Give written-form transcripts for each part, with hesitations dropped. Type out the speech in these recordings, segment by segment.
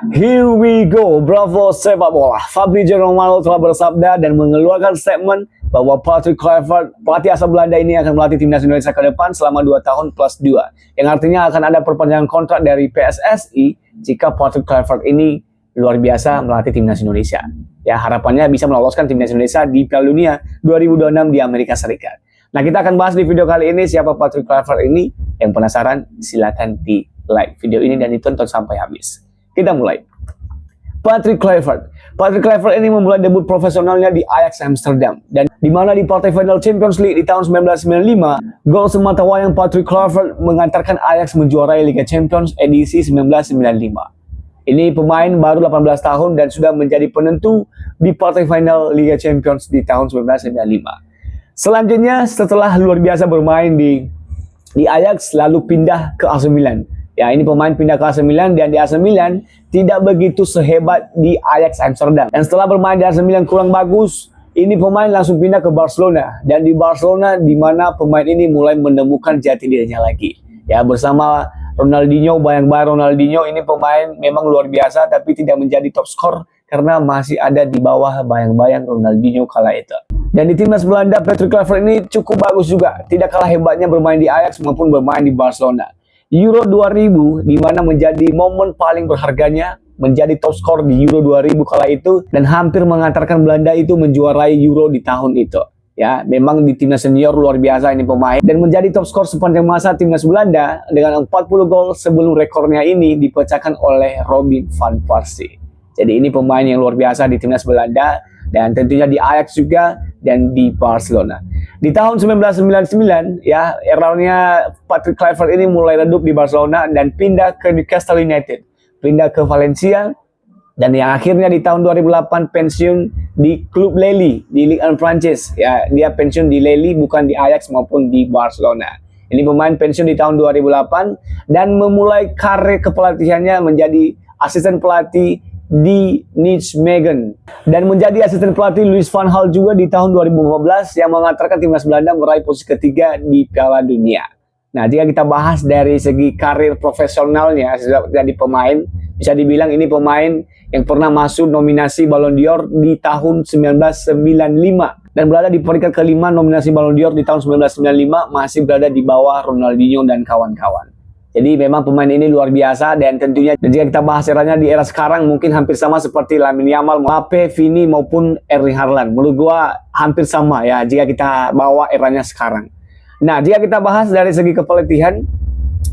Here we go, Bravo sepak bola. Fabrizio Romano telah bersabda dan mengeluarkan statement bahwa Patrick Kluivert, pelatih asal Belanda ini akan melatih timnas Indonesia ke depan selama 2 tahun plus 2. Yang artinya akan ada perpanjangan kontrak dari PSSI jika Patrick Kluivert ini luar biasa melatih timnas Indonesia. Ya, harapannya bisa meloloskan timnas Indonesia di Piala Dunia 2026 di Amerika Serikat. Nah, kita akan bahas di video kali ini siapa Patrick Kluivert ini. Yang penasaran, silakan di like video ini dan ditonton sampai habis. Kita mulai. Patrick Kluivert. Patrick Kluivert ini memulai debut profesionalnya di Ajax Amsterdam, dan di mana di partai final Champions League di tahun 1995, gol sematawayang Patrick Kluivert mengantarkan Ajax menjuarai Liga Champions edisi 1995. Ini pemain baru 18 tahun dan sudah menjadi penentu di partai final Liga Champions di tahun 1995. Selanjutnya, setelah luar biasa bermain di Ajax, lalu pindah ke AC Milan. Ya, ini pemain pindah ke AC Milan, dan di AC Milan tidak begitu sehebat di Ajax Amsterdam. Dan setelah bermain di AC Milan kurang bagus, ini pemain langsung pindah ke Barcelona. Dan di Barcelona, di mana pemain ini mulai menemukan jati dirinya lagi. Ya, bersama Ronaldinho, bayang-bayang Ronaldinho, ini pemain memang luar biasa, tapi tidak menjadi top skor karena masih ada di bawah bayang-bayang Ronaldinho kala itu. Dan di timnas Belanda, Patrick Kluivert ini cukup bagus juga. Tidak kalah hebatnya bermain di Ajax maupun bermain di Barcelona. Euro 2000 di mana menjadi momen paling berharganya, menjadi top skor di Euro 2000 kala itu, dan hampir mengantarkan Belanda itu menjuarai Euro di tahun itu. Ya, memang di timnas senior luar biasa ini pemain, dan menjadi top skor sepanjang masa timnas Belanda dengan 40 gol sebelum rekornya ini dipecahkan oleh Robin van Persie. Jadi ini pemain yang luar biasa di timnas Belanda, dan tentunya di Ajax juga dan di Barcelona. Di tahun 1999, ya, eranya Patrick Kluivert ini mulai redup di Barcelona dan pindah ke Newcastle United, pindah ke Valencia, dan yang akhirnya di tahun 2008 pensiun di klub Lille di Ligue 1 Prancis. Ya, dia pensiun di Lille, bukan di Ajax maupun di Barcelona. Ini pemain pensiun di tahun 2008 dan memulai karir kepelatihannya menjadi asisten pelatih di Nijmegen dan menjadi asisten pelatih Louis van Gaal juga di tahun 2015 yang mengantarkan timnas Belanda meraih posisi ketiga di Piala Dunia. Nah, jika kita bahas dari segi karir profesionalnya jadi pemain, bisa dibilang ini pemain yang pernah masuk nominasi Ballon d'Or di tahun 1995 dan berada di peringkat kelima nominasi Ballon d'Or di tahun 1995, masih berada di bawah Ronaldinho dan kawan-kawan. Jadi memang pemain ini luar biasa, dan tentunya jika kita bahas eranya di era sekarang mungkin hampir sama seperti Lamine Yamal, Mbappe, Vini maupun Erling Haaland. Menurut gua hampir sama ya jika kita bawa eranya sekarang. Nah, jika kita bahas dari segi kepelatihan,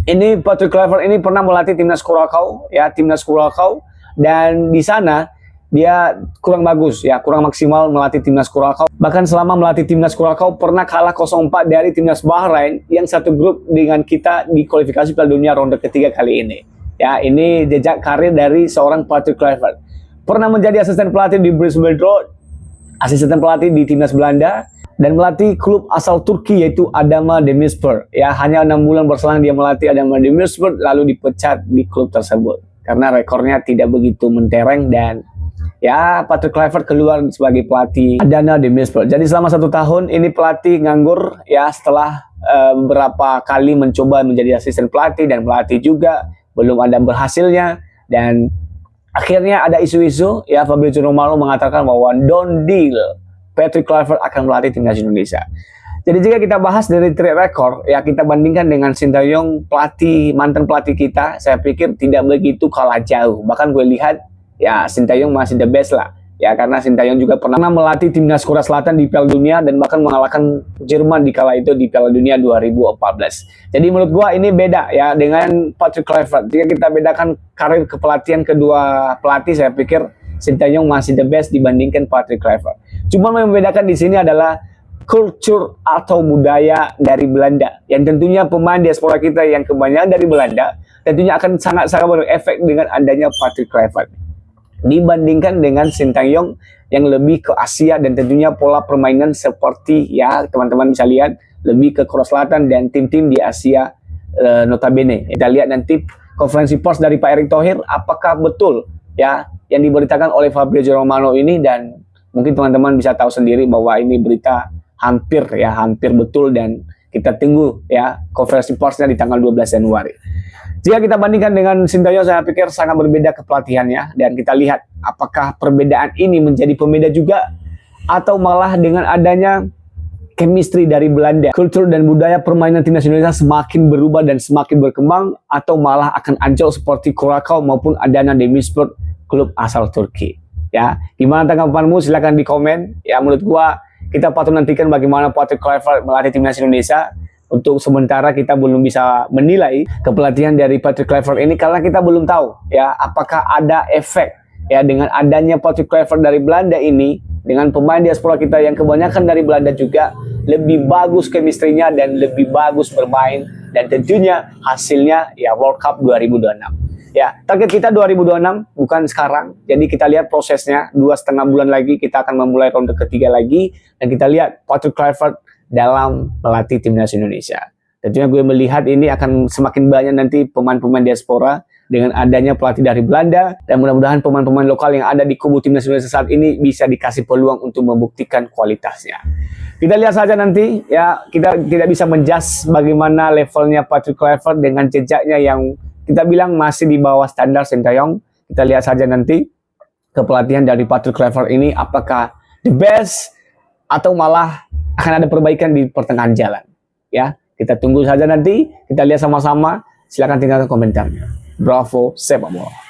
ini Patrick Kluivert ini pernah melatih timnas Curaçao, ya, timnas Curaçao, dan di sana dia kurang bagus ya, kurang maksimal melatih timnas Curaçao. Bahkan selama melatih timnas Curaçao pernah kalah 0-4 dari timnas Bahrain yang satu grup dengan kita di kualifikasi Piala Dunia ronde ketiga kali ini. Ya, ini jejak karir dari seorang Patrick Kluivert. Pernah menjadi asisten pelatih di Brisbane Roar, asisten pelatih di timnas Belanda, dan melatih klub asal Turki yaitu Adana Demirspor. Ya, hanya 6 bulan berselang dia melatih Adana Demirspor lalu dipecat di klub tersebut karena rekornya tidak begitu mentereng, dan ya, Patrick Kluivert keluar sebagai pelatih Adana Demirspor. Jadi selama 1 tahun ini pelatih nganggur ya, setelah beberapa kali mencoba menjadi asisten pelatih dan pelatih juga belum ada berhasilnya, dan akhirnya ada isu-isu ya, Fabrizio Romano mengatakan bahwa don't deal, Patrick Kluivert akan melatih timnas Indonesia. Jadi jika kita bahas dari track record ya, kita bandingkan dengan Sintayong, mantan pelatih kita, saya pikir tidak begitu kalah jauh. Bahkan gue lihat ya, Sintayong masih the best lah. Ya, karena Sintayong juga pernah melatih timnas Korea Selatan di Piala Dunia dan bahkan mengalahkan Jerman di kala itu di Piala Dunia 2014. Jadi menurut gua ini beda ya dengan Patrick Kluivert. Jika kita bedakan karir kepelatihan kedua pelatih, saya pikir Sintayong masih the best dibandingkan Patrick Kluivert. Cuma yang membedakan di sini adalah culture atau budaya dari Belanda. Yang tentunya pemain diaspora kita yang kebanyakan dari Belanda tentunya akan sangat-sangat berefek dengan adanya Patrick Kluivert dibandingkan dengan Sintayong yang lebih ke Asia, dan tentunya pola permainan seperti ya teman-teman bisa lihat lebih ke Korea Selatan dan tim-tim di Asia notabene. Kita lihat nanti konferensi pers dari Pak Erick Thohir apakah betul ya yang diberitakan oleh Fabrizio Romano ini, dan mungkin teman-teman bisa tahu sendiri bahwa ini berita hampir betul, dan kita tunggu ya konferensi persnya di tanggal 12 Januari. Jika kita bandingkan dengan Sintayong, saya pikir sangat berbeda kepelatihannya, dan kita lihat apakah perbedaan ini menjadi pembeda juga atau malah dengan adanya chemistry dari Belanda, kultur dan budaya permainan timnas Indonesia semakin berubah dan semakin berkembang, atau malah akan anjlok seperti Curacao maupun Adana Demirspor, klub asal Turki. Ya, gimana tanggapanmu? Silahkan di komen. Ya, menurut gua kita patut nantikan bagaimana Patrick Kluivert melatih timnas Indonesia. Untuk sementara kita belum bisa menilai kepelatihan dari Patrick Kluivert ini karena kita belum tahu ya apakah ada efek ya dengan adanya Patrick Kluivert dari Belanda ini dengan pemain diaspora kita yang kebanyakan dari Belanda juga lebih bagus chemistry-nya dan lebih bagus bermain, dan tentunya hasilnya ya World Cup 2026. Ya, target kita 2026 bukan sekarang. Jadi kita lihat prosesnya 2,5 bulan lagi kita akan memulai ronde ketiga lagi, dan kita lihat Patrick Kluivert dalam pelatih timnas Indonesia. Tentunya gue melihat ini akan semakin banyak nanti pemain-pemain diaspora dengan adanya pelatih dari Belanda, dan mudah-mudahan pemain-pemain lokal yang ada di kubu timnas Indonesia saat ini bisa dikasih peluang untuk membuktikan kualitasnya. Kita lihat saja nanti ya, kita tidak bisa menjudge bagaimana levelnya Patrick Kluivert dengan jejaknya yang kita bilang masih di bawah standar Sintayong. Kita lihat saja nanti kepelatihan dari Patrick Kluivert ini apakah the best atau malah akan ada perbaikan di pertengahan jalan. Ya, kita tunggu saja nanti, kita lihat sama-sama. Silakan tinggalkan komentarnya. Bravo sepak bola.